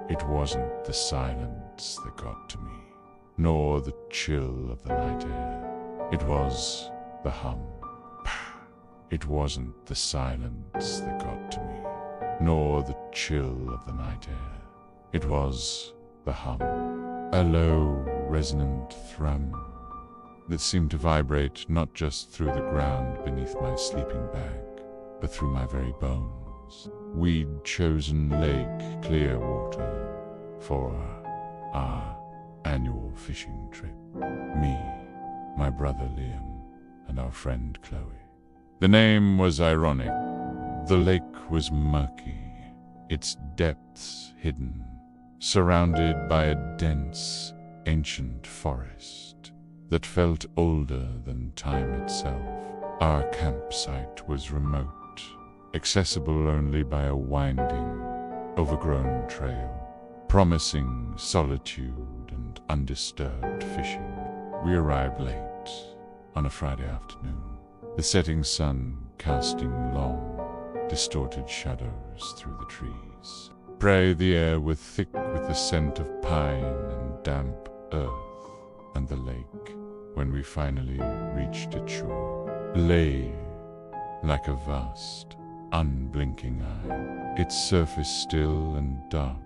It wasn't the silence that got to me, nor the chill of the night air. It was the hum. It wasn't the silence that got to me, nor the chill of the night air. It was the hum, a low, resonant thrum that seemed to vibrate not just through the ground beneath my sleeping bag, but through my very bones. We'd chosen Lake Clearwater for our annual fishing trip. Me, my brother Liam, and our friend Chloe. The name was ironic. The lake was murky, its depths hidden, surrounded by a dense, ancient forest that felt older than time itself. Our campsite was remote, accessible only by a winding, overgrown trail, promising solitude and undisturbed fishing. We arrived late, on a Friday afternoon, the setting sun casting long, distorted shadows through the trees. The air was thick with the scent of pine and damp earth, and the lake, when we finally reached its shore, lay like a vast, unblinking eye, its surface still and dark.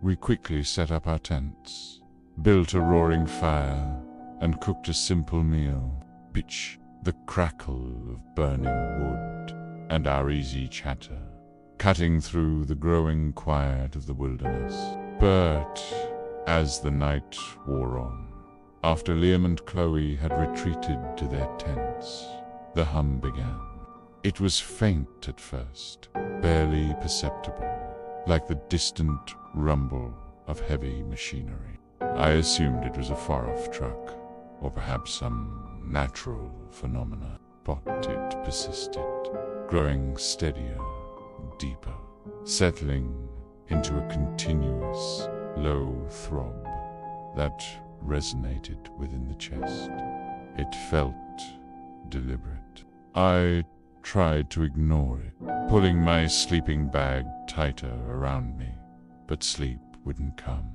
We quickly set up our tents, built a roaring fire, and cooked a simple meal. Pitch, the crackle of burning wood, and our easy chatter, cutting through the growing quiet of the wilderness. But as the night wore on, after Liam and Chloe had retreated to their tents, the hum began. It was faint at first, barely perceptible, like the distant rumble of heavy machinery. I assumed it was a far-off truck, or perhaps some natural phenomena, but it persisted, growing steadier, deeper, settling into a continuous, low throb that resonated within the chest. It felt deliberate. I tried to ignore it, pulling my sleeping bag tighter around me, but sleep wouldn't come.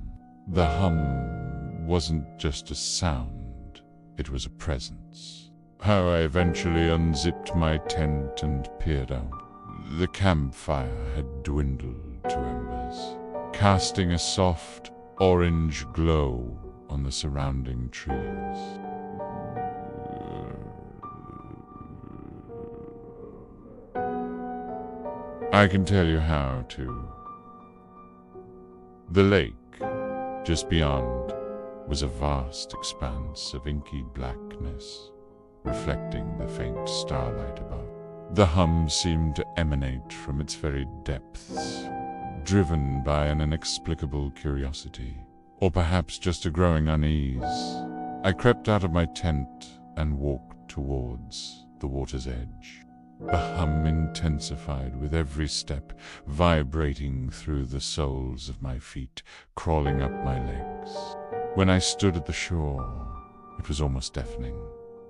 The hum wasn't just a sound, it was a presence. How I eventually unzipped my tent and peered out. The campfire had dwindled to embers, casting a soft, orange glow on the surrounding trees. I can tell you how, too. The lake, just beyond, was a vast expanse of inky blackness, reflecting the faint starlight above. The hum seemed to emanate from its very depths, driven by an inexplicable curiosity, or perhaps just a growing unease. I crept out of my tent and walked towards the water's edge. The hum intensified with every step, vibrating through the soles of my feet, crawling up my legs. When I stood at the shore, it was almost deafening,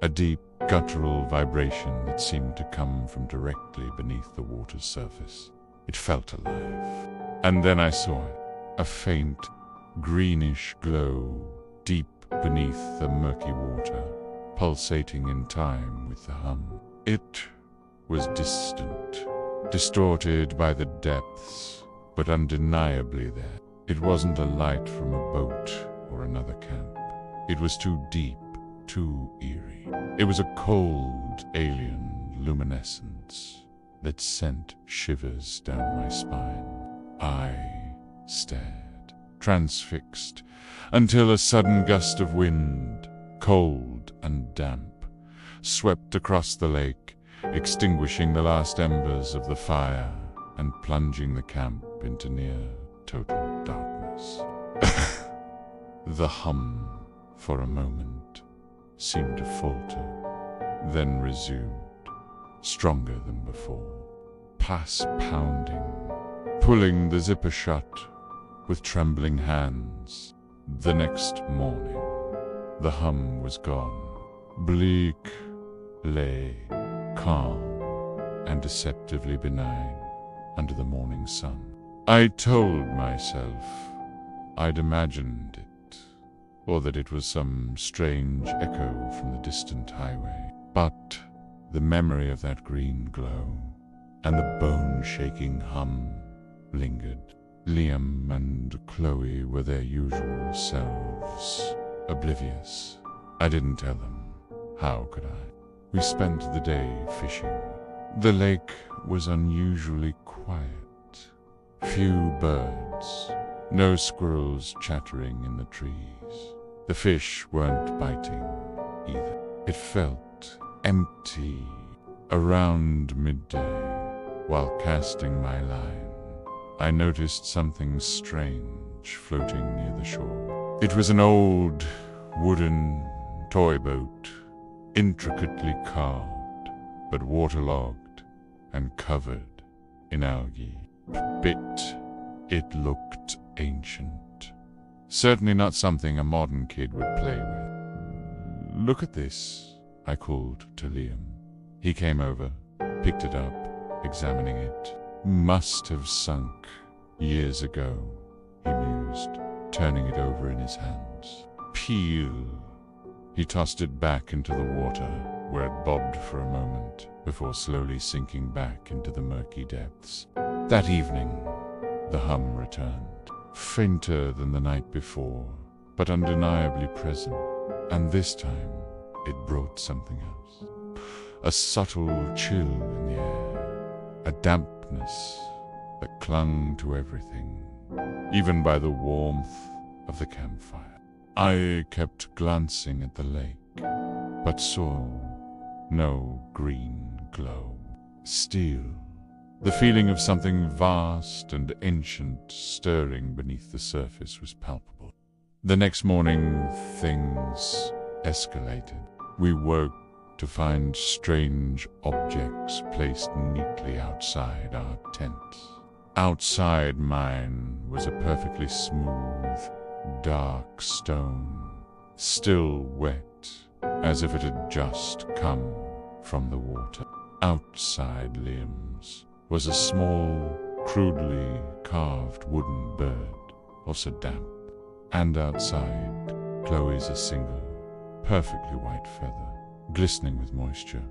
a deep, guttural vibration that seemed to come from directly beneath the water's surface. It felt alive. And then I saw it, a faint, greenish glow deep beneath the murky water, pulsating in time with the hum. It was distant, distorted by the depths, but undeniably there. It wasn't a light from a boat or another camp. It was too deep, too eerie. It was a cold, alien luminescence that sent shivers down my spine. I stared, transfixed, until a sudden gust of wind, cold and damp, swept across the lake, extinguishing the last embers of the fire and plunging the camp into near total darkness. The hum, for a moment, seemed to falter, then resumed, stronger than before, pounding, pulling the zipper shut with trembling hands. The next morning, the hum was gone. Bleak lay, calm and deceptively benign under the morning sun. I told myself I'd imagined it, or that it was some strange echo from the distant highway. But the memory of that green glow and the bone-shaking hum lingered. Liam and Chloe were their usual selves, oblivious. I didn't tell them. How could I? We spent the day fishing. The lake was unusually quiet. Few birds, no squirrels chattering in the trees. The fish weren't biting either. It felt empty. Around midday, while casting my line, I noticed something strange floating near the shore. It was an old wooden toy boat, intricately carved, but waterlogged and covered in algae. It looked ancient. Certainly not something a modern kid would play with. "Look at this," I called to Liam. He came over, picked it up, examining it. "Must have sunk years ago," he mused, turning it over in his hands. "Peel." He tossed it back into the water, where it bobbed for a moment, before slowly sinking back into the murky depths. That evening, the hum returned, fainter than the night before, but undeniably present. And this time, it brought something else. A subtle chill in the air, a dampness that clung to everything, even by the warmth of the campfire. I kept glancing at the lake, but saw no green glow. Still, the feeling of something vast and ancient stirring beneath the surface was palpable. The next morning, things escalated. We woke to find strange objects placed neatly outside our tents. Outside mine was a perfectly smooth, dark stone, still wet, as if it had just come from the water. Outside Liam's was a small, crudely carved wooden bird, also damp. And outside, Chloe's a single, perfectly white feather, glistening with moisture.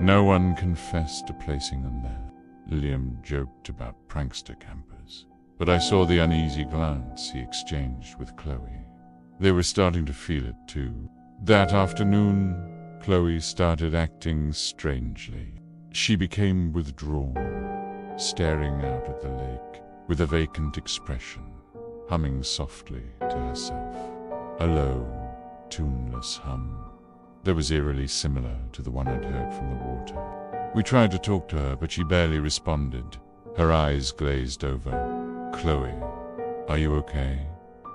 No one confessed to placing them there. Liam joked about prankster campers, but I saw the uneasy glance he exchanged with Chloe. They were starting to feel it too. That afternoon, Chloe started acting strangely. She became withdrawn, staring out at the lake with a vacant expression, humming softly to herself. A low, tuneless hum that was eerily similar to the one I'd heard from the water. We tried to talk to her, but she barely responded. Her eyes glazed over. "Chloe, are you okay?"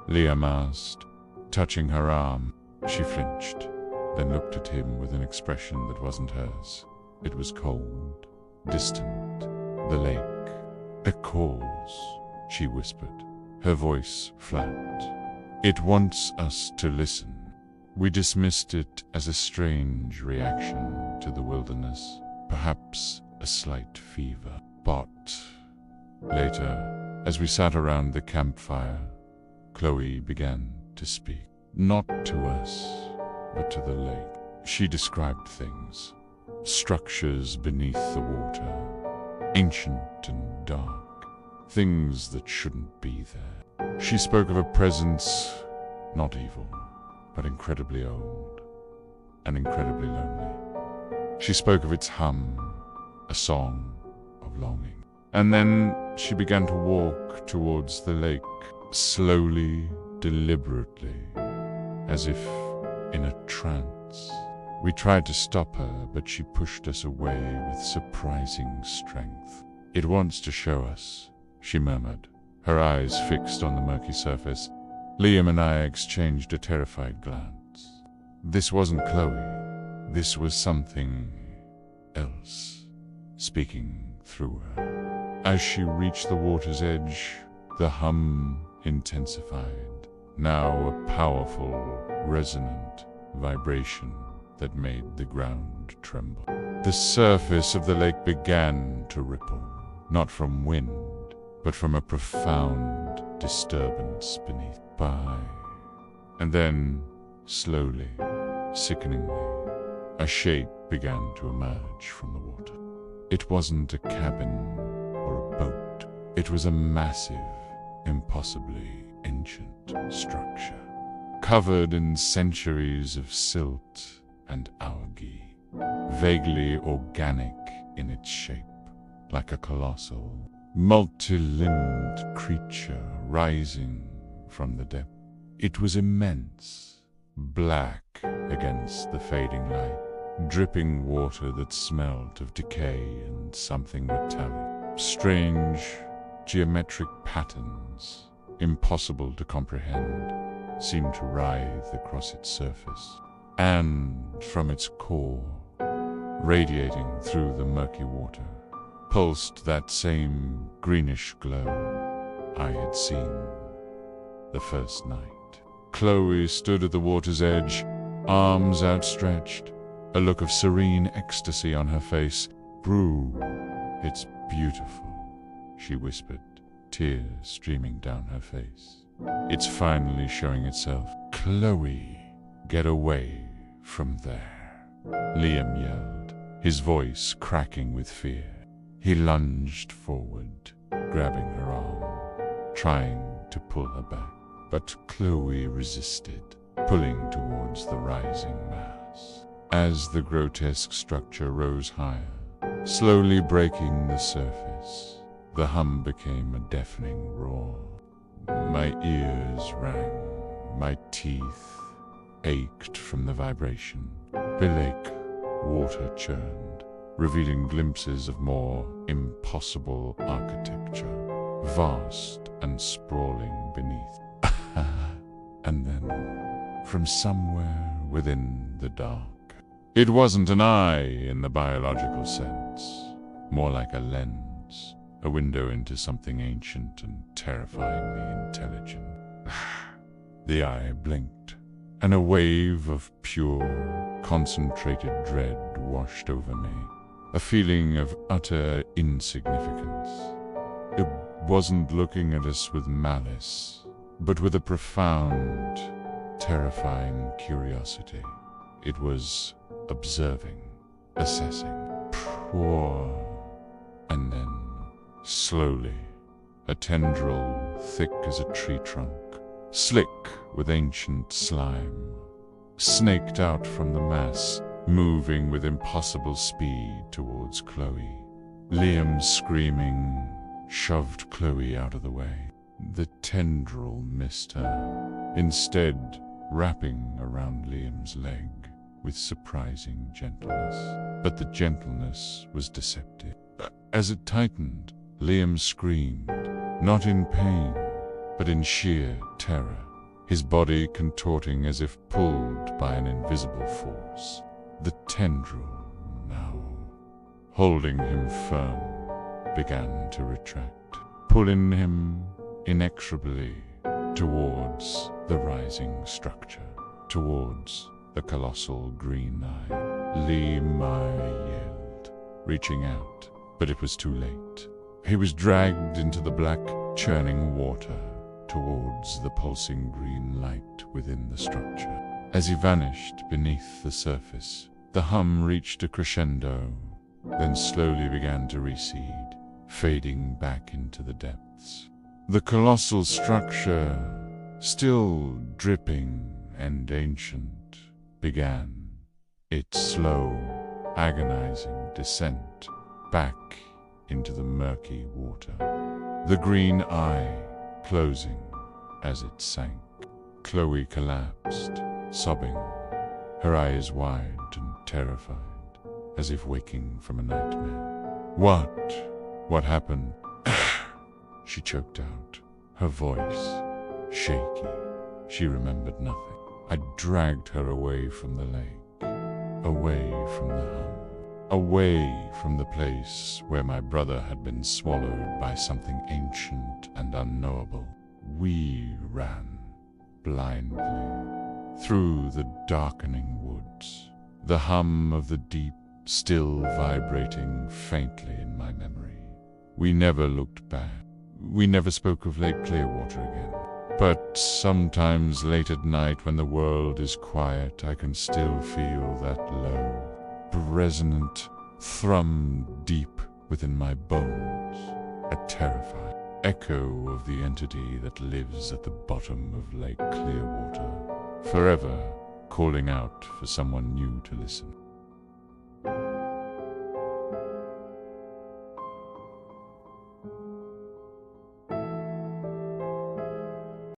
Liam asked, touching her arm. She flinched, then looked at him with an expression that wasn't hers. It was cold, distant. "The lake. It calls," she whispered, her voice flat. "It wants us to listen." We dismissed it as a strange reaction to the wilderness, perhaps a slight fever. But later, as we sat around the campfire, Chloe began to speak. Not to us, but to the lake. She described things, structures beneath the water, ancient and dark, things that shouldn't be there. She spoke of a presence, not evil, but incredibly old and incredibly lonely. She spoke of its hum, a song of longing. And then she began to walk towards the lake, slowly, deliberately, as if in a trance. We tried to stop her, but she pushed us away with surprising strength. "It wants to show us," she murmured, her eyes fixed on the murky surface. Liam and I exchanged a terrified glance. This wasn't Chloe. This was something else, speaking through her. As she reached the water's edge, the hum intensified, now a powerful, resonant vibration that made the ground tremble. The surface of the lake began to ripple, not from wind, but from a profound disturbance beneath. by. And then, slowly, sickeningly, a shape began to emerge from the water. It wasn't a cabin or a boat. It was a massive, impossibly ancient structure, covered in centuries of silt and algae, vaguely organic in its shape, like a colossal, multi-limbed creature rising from the depth. It was immense, black against the fading light, dripping water that smelled of decay and something metallic. Strange, geometric patterns, impossible to comprehend, seemed to writhe across its surface, and from its core, radiating through the murky water, pulsed that same greenish glow I had seen the first night. Chloe stood at the water's edge, arms outstretched, a look of serene ecstasy on her face. "Brew, it's beautiful," she whispered, tears streaming down her face. "It's finally showing itself." "Chloe, get away from there," Liam yelled, his voice cracking with fear. He lunged forward, grabbing her arm, trying to pull her back. But Chloe resisted, pulling towards the rising mass. As the grotesque structure rose higher, slowly breaking the surface, the hum became a deafening roar. My ears rang, my teeth ached from the vibration. Below, water churned, revealing glimpses of more impossible architecture, vast and sprawling beneath. And then, from somewhere within the dark, it wasn't an eye in the biological sense, more like a lens, a window into something ancient and terrifyingly intelligent. The eye blinked, and a wave of pure, concentrated dread washed over me, a feeling of utter insignificance. It wasn't looking at us with malice, but with a profound, terrifying curiosity. It was observing, assessing, and then, slowly, a tendril thick as a tree trunk, slick with ancient slime, snaked out from the mass, moving with impossible speed towards Chloe. Liam, screaming, shoved Chloe out of the way. The tendril missed her, instead wrapping around Liam's leg with surprising gentleness. But the gentleness was deceptive. As it tightened, Liam screamed, not in pain, but in sheer terror, his body contorting as if pulled by an invisible force. The tendril, now holding him firm, began to retract, pulling him inexorably towards the rising structure, towards the colossal green eye. Liam yelled, reaching out, but it was too late. He was dragged into the black, churning water towards the pulsing green light within the structure. As he vanished beneath the surface, the hum reached a crescendo, then slowly began to recede, fading back into the depths. The colossal structure, still dripping and ancient, began its slow, agonizing descent back into the murky water, the green eye closing as it sank. Chloe collapsed, sobbing, her eyes wide and terrified, as if waking from a nightmare. What happened?" She choked out, her voice shaky. She remembered nothing. I dragged her away from the lake, away from the hum, away from the place where my brother had been swallowed by something ancient and unknowable. We ran blindly through the darkening woods, the hum of the deep still vibrating faintly in my memory. We never looked back. We never spoke of Lake Clearwater again. But sometimes late at night when the world is quiet, I can still feel that low, resonant thrum deep within my bones, a terrifying echo of the entity that lives at the bottom of Lake Clearwater, forever calling out for someone new to listen.